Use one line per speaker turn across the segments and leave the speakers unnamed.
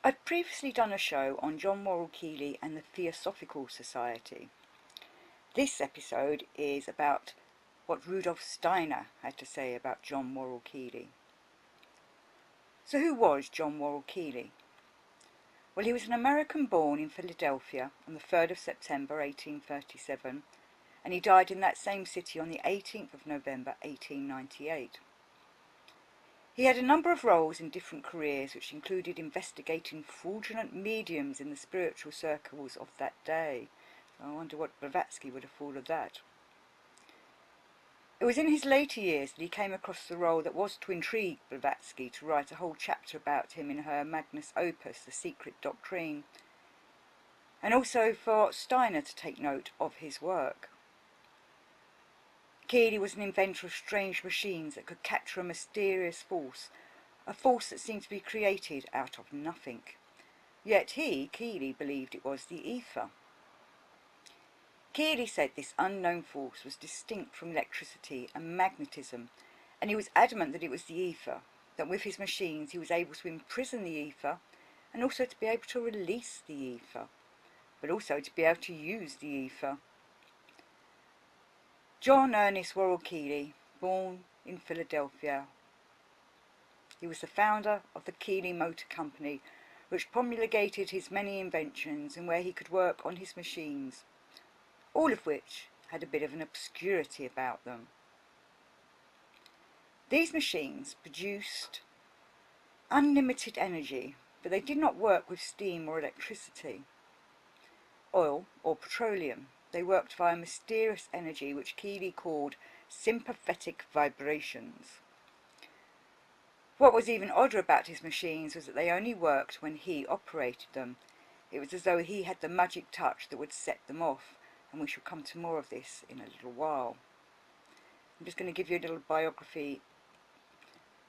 I've previously done a show on John Worrell Keely and the Theosophical Society. This episode is about what Rudolf Steiner had to say about John Worrell Keely. So who was John Worrell Keely? Well, he was an American born in Philadelphia on the 3rd of September 1837, and he died in that same city on the 18th of November 1898. He had a number of roles in different careers, which included investigating fraudulent mediums in the spiritual circles of that day. So I wonder what Blavatsky would have thought of that. It was in his later years that he came across the role that was to intrigue Blavatsky to write a whole chapter about him in her magnus opus, The Secret Doctrine, and also for Steiner to take note of his work. Keely was an inventor of strange machines that could capture a mysterious force, a force that seemed to be created out of nothing. Yet he, Keely, believed it was the ether. Keely said this unknown force was distinct from electricity and magnetism, and he was adamant that it was the ether, that with his machines he was able to imprison the ether and also to be able to release the ether, but also to be able to use the ether. John Ernest Worrell Keely, born in Philadelphia. He was the founder of the Keely Motor Company, which promulgated his many inventions and where he could work on his machines, all of which had a bit of an obscurity about them. These machines produced unlimited energy, but they did not work with steam or electricity, oil or petroleum. They worked via mysterious energy which Keely called sympathetic vibrations. What was even odder about his machines was that they only worked when he operated them. It was as though he had the magic touch that would set them off, and we shall come to more of this in a little while. I'm just going to give you a little biography.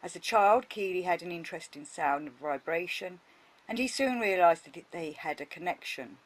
As a child, Keely had an interest in sound and vibration, and he soon realised that they had a connection.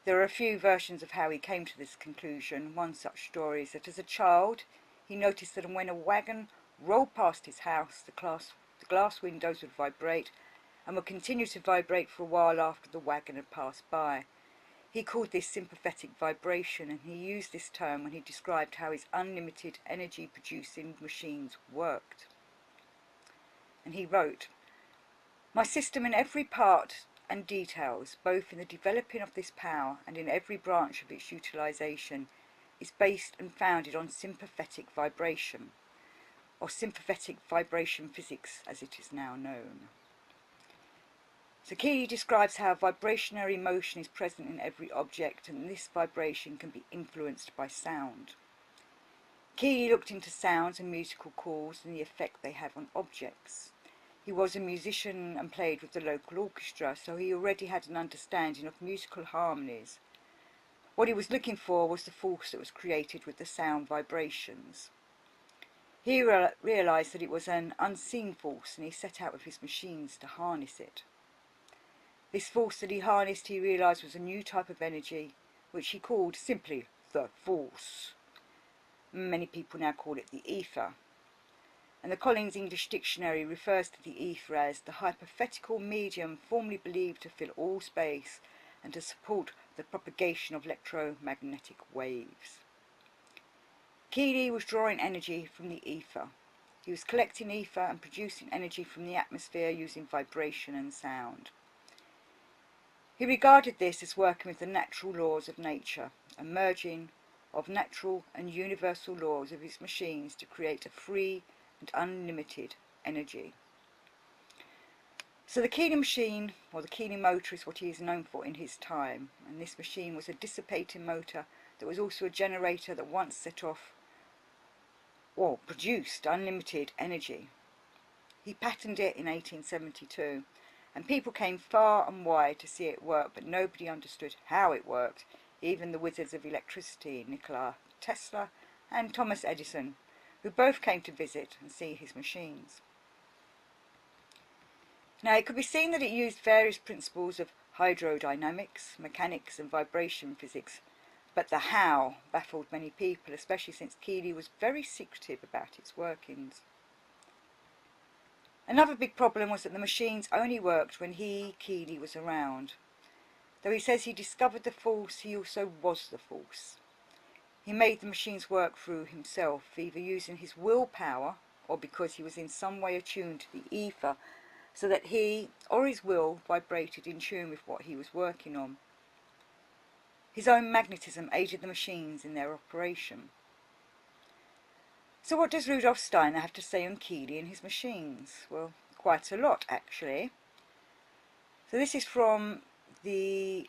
There are a few versions of how he came to this conclusion. One such story is that as a child he noticed that when a wagon rolled past his house, the glass windows would vibrate and would continue to vibrate for a while after the wagon had passed by. He called this sympathetic vibration, and he used this term when he described how his unlimited energy producing machines worked. And he wrote, "My system in every part and details, both in the developing of this power and in every branch of its utilization, is based and founded on sympathetic vibration, or sympathetic vibration physics as it is now known." So Keely describes how vibrationary motion is present in every object, and this vibration can be influenced by sound. Keely looked into sounds and musical calls and the effect they have on objects. He was a musician and played with the local orchestra, so he already had an understanding of musical harmonies. What he was looking for was the force that was created with the sound vibrations. He realised that it was an unseen force, and he set out with his machines to harness it. This force that he harnessed, he realised, was a new type of energy, which he called simply the force. Many people now call it the ether. And the Collins English Dictionary refers to the ether as the hypothetical medium formerly believed to fill all space and to support the propagation of electromagnetic waves. Keely was drawing energy from the ether. He was collecting ether and producing energy from the atmosphere using vibration and sound. He regarded this as working with the natural laws of nature, a merging of natural and universal laws of his machines to create a free and unlimited energy. So the Keely machine, or the Keely motor, is what he is known for in his time, and this machine was a dissipating motor that was also a generator that once set off or produced unlimited energy. He patented it in 1872, and people came far and wide to see it work, but nobody understood how it worked, even the wizards of electricity, Nikola Tesla and Thomas Edison, who both came to visit and see his machines. Now, it could be seen that it used various principles of hydrodynamics, mechanics and vibration physics, but the how baffled many people, especially since Keely was very secretive about its workings. Another big problem was that the machines only worked when Keely, was around. Though he says he discovered the force, he also was the force. He made the machines work through himself, either using his willpower or because he was in some way attuned to the ether, so that he or his will vibrated in tune with what he was working on. His own magnetism aided the machines in their operation. So what does Rudolf Steiner have to say on Keely and his machines? Well, quite a lot, actually. So this is from we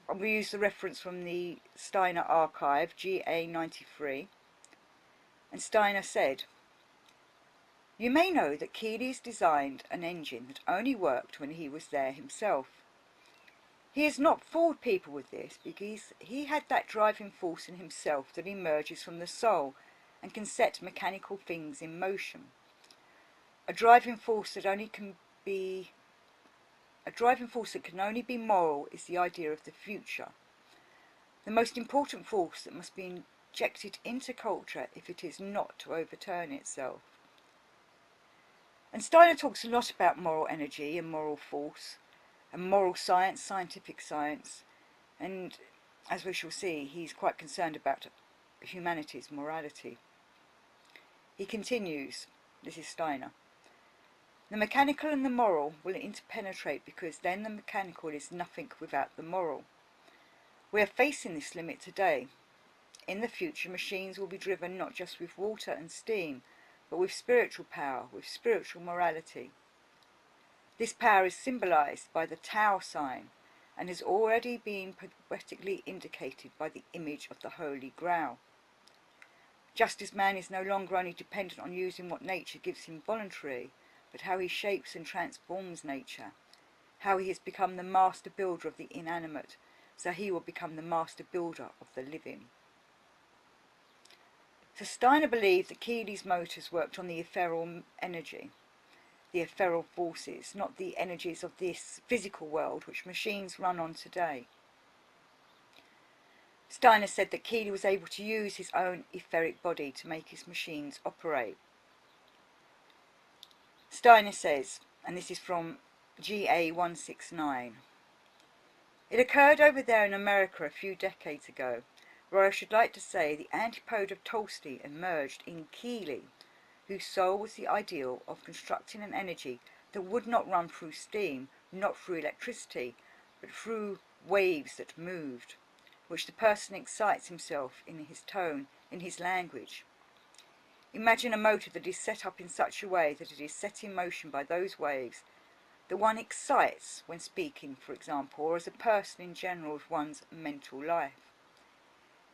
use the reference from the Steiner archive, GA 93. And Steiner said, "You may know that Keely's designed an engine that only worked when he was there himself. He has not fooled people with this because he had that driving force in himself that emerges from the soul and can set mechanical things in motion. A driving force that can only be moral is the idea of the future. The most important force that must be injected into culture if it is not to overturn itself." And Steiner talks a lot about moral energy and moral force and moral science, scientific science, and as we shall see, he's quite concerned about humanity's morality. He continues, this is Steiner, "The mechanical and the moral will interpenetrate because then the mechanical is nothing without the moral. We are facing this limit today. In the future, machines will be driven not just with water and steam, but with spiritual power, with spiritual morality. This power is symbolized by the Tau sign and has already been poetically indicated by the image of the Holy Grail. Just as man is no longer only dependent on using what nature gives him voluntarily, but how he shapes and transforms nature, how he has become the master builder of the inanimate, so he will become the master builder of the living." So Steiner believed that Keely's motors worked on the ephemeral energy, the ephemeral forces, not the energies of this physical world which machines run on today. Steiner said that Keely was able to use his own etheric body to make his machines operate. Steiner says, and this is from GA 169, "It occurred over there in America a few decades ago, where I should like to say the antipode of Tolstoy emerged in Keely, whose soul was the ideal of constructing an energy that would not run through steam, not through electricity, but through waves that moved, which the person excites himself in his tone, in his language. Imagine a motor that is set up in such a way that it is set in motion by those waves that one excites when speaking, for example, or as a person in general of one's mental life.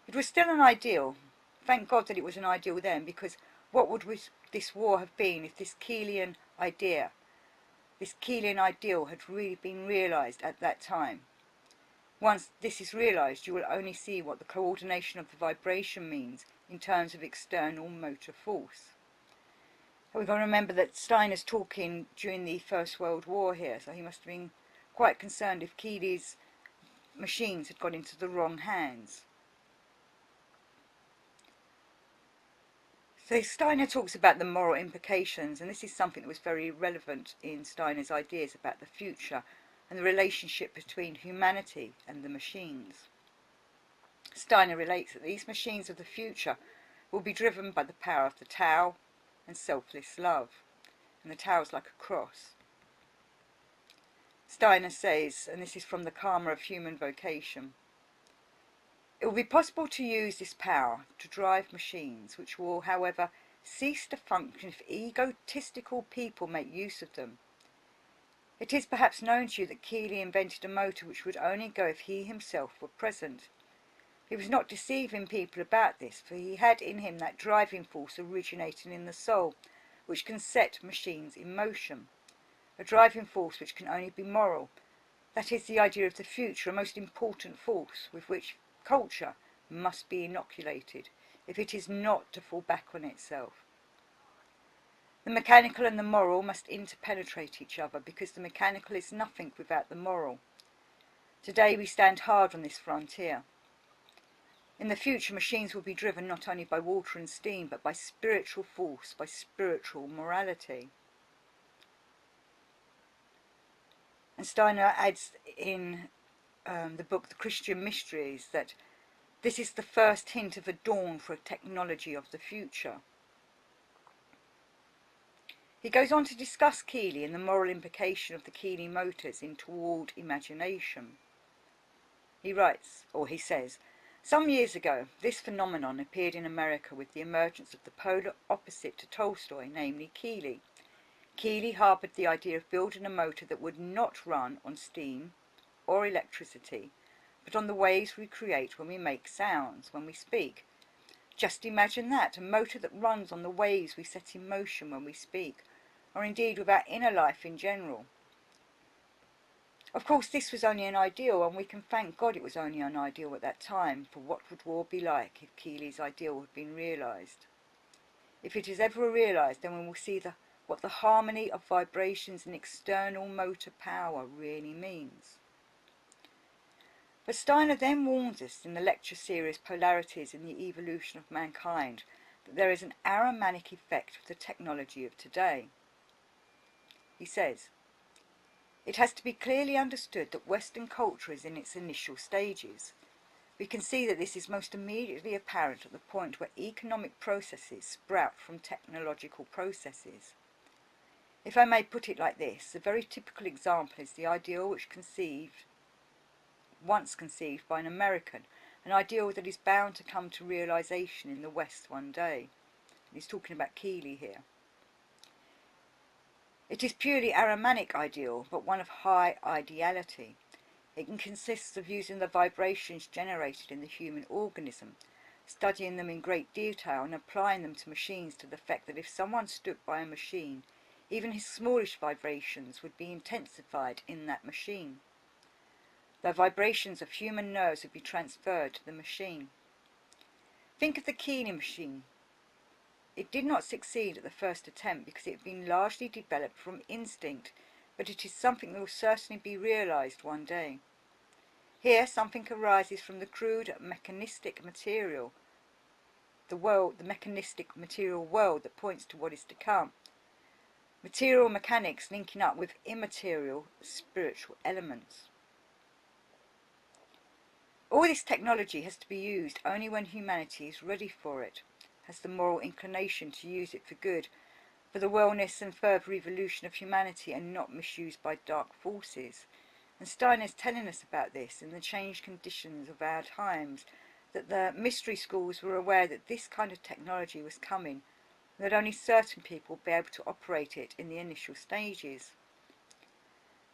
It was still an ideal. Thank God that it was an ideal then, because what would this war have been if this Keelian ideal had really been realised at that time? Once this is realised, you will only see what the coordination of the vibration means in terms of external motor force." And we've got to remember that Steiner's talking during the First World War here, so he must have been quite concerned if Keely's machines had got into the wrong hands. So Steiner talks about the moral implications, and this is something that was very relevant in Steiner's ideas about the future and the relationship between humanity and the machines. Steiner relates that these machines of the future will be driven by the power of the Tao and selfless love, and the Tao is like a cross. Steiner says, and this is from the Karma of Human Vocation, "It will be possible to use this power to drive machines which will, however, cease to function if egotistical people make use of them. It is perhaps known to you that Keely invented a motor which would only go if he himself were present. He was not deceiving people about this, for he had in him that driving force originating in the soul, which can set machines in motion, a driving force which can only be moral. That is the idea of the future, a most important force with which culture must be inoculated if it is not to fall back on itself. The mechanical and the moral must interpenetrate each other, because the mechanical is nothing without the moral. Today we stand hard on this frontier. In the future, machines will be driven not only by water and steam, but by spiritual force, by spiritual morality." And Steiner adds in the book The Christian Mysteries that this is the first hint of a dawn for a technology of the future. He goes on to discuss Keely and the moral implication of the Keely motors in Toward Imagination. He writes, or he says, some years ago, this phenomenon appeared in America with the emergence of the polar opposite to Tolstoy, namely Keely. Keely harboured the idea of building a motor that would not run on steam or electricity, but on the waves we create when we make sounds, when we speak. Just imagine that, a motor that runs on the waves we set in motion when we speak, or indeed with our inner life in general. Of course, this was only an ideal, and we can thank God it was only an ideal at that time, for what would war be like if Keely's ideal had been realised? If it is ever realised, then we will see what the harmony of vibrations and external motor power really means. But Steiner then warns us in the lecture series Polarities in the Evolution of Mankind that there is an Ahrimanic effect of the technology of today. He says, it has to be clearly understood that Western culture is in its initial stages. We can see that this is most immediately apparent at the point where economic processes sprout from technological processes. If I may put it like this, a very typical example is the ideal which once conceived by an American, an ideal that is bound to come to realisation in the West one day. He's talking about Keely here. It is purely Ahrimanic ideal, but one of high ideality. It consists of using the vibrations generated in the human organism, studying them in great detail and applying them to machines to the effect that if someone stood by a machine, even his smallest vibrations would be intensified in that machine. The vibrations of human nerves would be transferred to the machine. Think of the Keely machine. It did not succeed at the first attempt because it had been largely developed from instinct, but it is something that will certainly be realised one day. Here something arises from the crude mechanistic material, the mechanistic material world that points to what is to come. Material mechanics linking up with immaterial spiritual elements. All this technology has to be used only when humanity is ready for it, has the moral inclination to use it for good, for the wellness and further evolution of humanity, and not misused by dark forces. And Steiner's telling us about this in the changed conditions of our times, that the mystery schools were aware that this kind of technology was coming, and that only certain people would be able to operate it in the initial stages.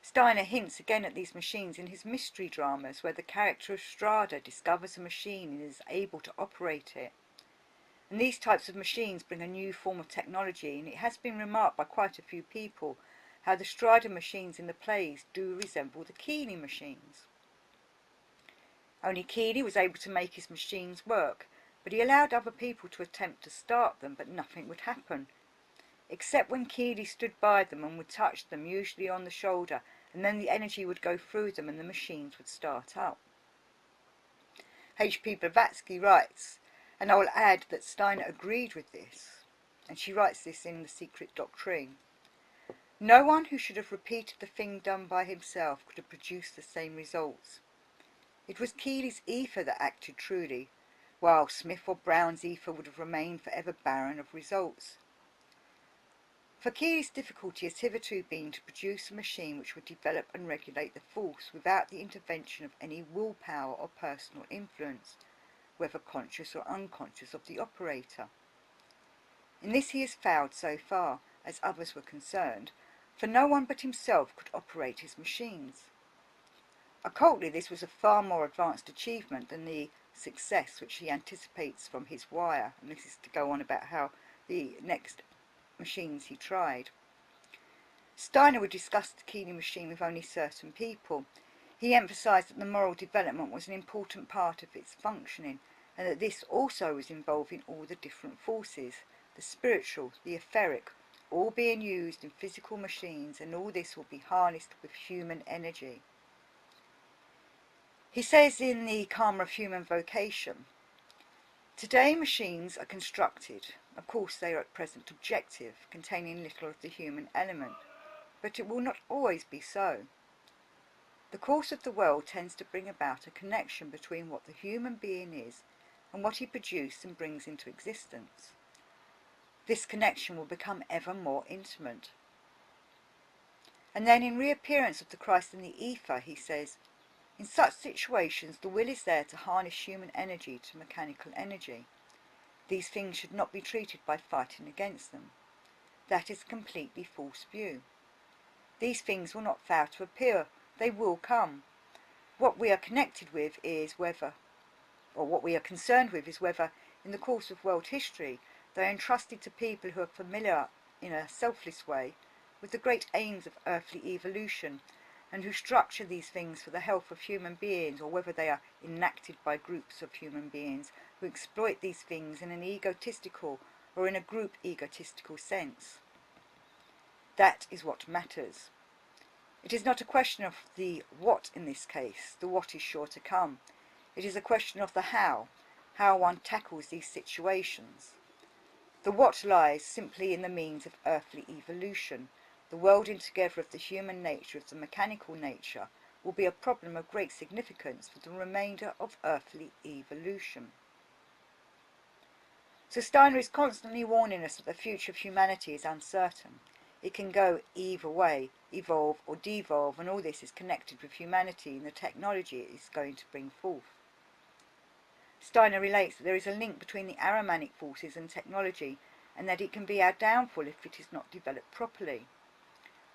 Steiner hints again at these machines in his mystery dramas, where the character of Strada discovers a machine and is able to operate it. And these types of machines bring a new form of technology, and it has been remarked by quite a few people how the Strada machines in the plays do resemble the Keely machines. Only Keely was able to make his machines work, but he allowed other people to attempt to start them, but nothing would happen, except when Keely stood by them and would touch them, usually on the shoulder, and then the energy would go through them and the machines would start up. H.P. Blavatsky writes, and I will add that Steiner agreed with this, and she writes this in The Secret Doctrine. No one who should have repeated the thing done by himself could have produced the same results. It was Keely's ether that acted truly, while Smith or Brown's ether would have remained forever barren of results. For Keely's difficulty has hitherto been to produce a machine which would develop and regulate the force without the intervention of any willpower or personal influence, whether conscious or unconscious, of the operator. In this he has failed so far, as others were concerned, for no one but himself could operate his machines. Occultly, this was a far more advanced achievement than the success which he anticipates from his wire, and this is to go on about how the next machines he tried. Steiner would discuss the Keely machine with only certain people. He emphasised that the moral development was an important part of its functioning, and that this also was involving all the different forces, the spiritual, the etheric, all being used in physical machines, and all this will be harnessed with human energy. He says in The Karma of Human Vocation, today machines are constructed. Of course they are at present objective, containing little of the human element, but it will not always be so. The course of the world tends to bring about a connection between what the human being is and what he produced and brings into existence. This connection will become ever more intimate. And then in Reappearance of the Christ in the Ether, he says, in such situations the will is there to harness human energy to mechanical energy. These things should not be treated by fighting against them. That is a completely false view. These things will not fail to appear. They will come. What we are connected with is whether, or what we are concerned with is whether, in the course of world history, they are entrusted to people who are familiar in a selfless way with the great aims of earthly evolution, and who structure these things for the health of human beings, or whether they are enacted by groups of human beings who exploit these things in an egotistical or in a group egotistical sense. That is what matters. It is not a question of the what in this case. The what is sure to come. It is a question of the how one tackles these situations. The what lies simply in the means of earthly evolution. The welding together of the human nature with the mechanical nature will be a problem of great significance for the remainder of earthly evolution. So Steiner is constantly warning us that the future of humanity is uncertain. It can go either way, evolve or devolve, and all this is connected with humanity and the technology it is going to bring forth. Steiner relates that there is a link between the Ahrimanic forces and technology, and that it can be our downfall if it is not developed properly.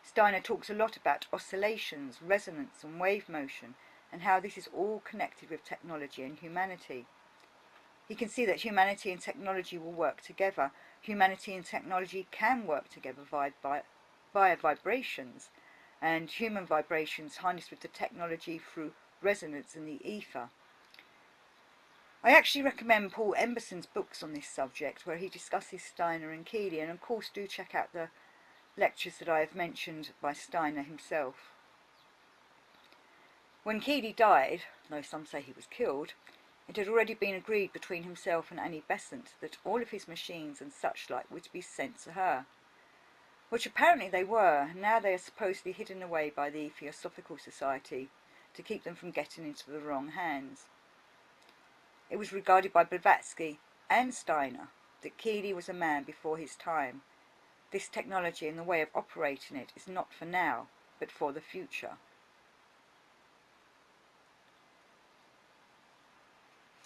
Steiner talks a lot about oscillations, resonance and wave motion, and how this is all connected with technology and humanity. He can see that humanity and technology will work together. Humanity and technology can work together via vibrations, and human vibrations harnessed with the technology through resonance in the ether. I actually recommend Paul Emberson's books on this subject, where he discusses Steiner and Keely, and of course do check out the lectures that I have mentioned by Steiner himself. When Keely died, though some say he was killed, it had already been agreed between himself and Annie Besant that all of his machines and such like were to be sent to her, which apparently they were, and now they are supposedly hidden away by the Theosophical Society to keep them from getting into the wrong hands. It was regarded by Blavatsky and Steiner that Keely was a man before his time. This technology and the way of operating it is not for now, but for the future.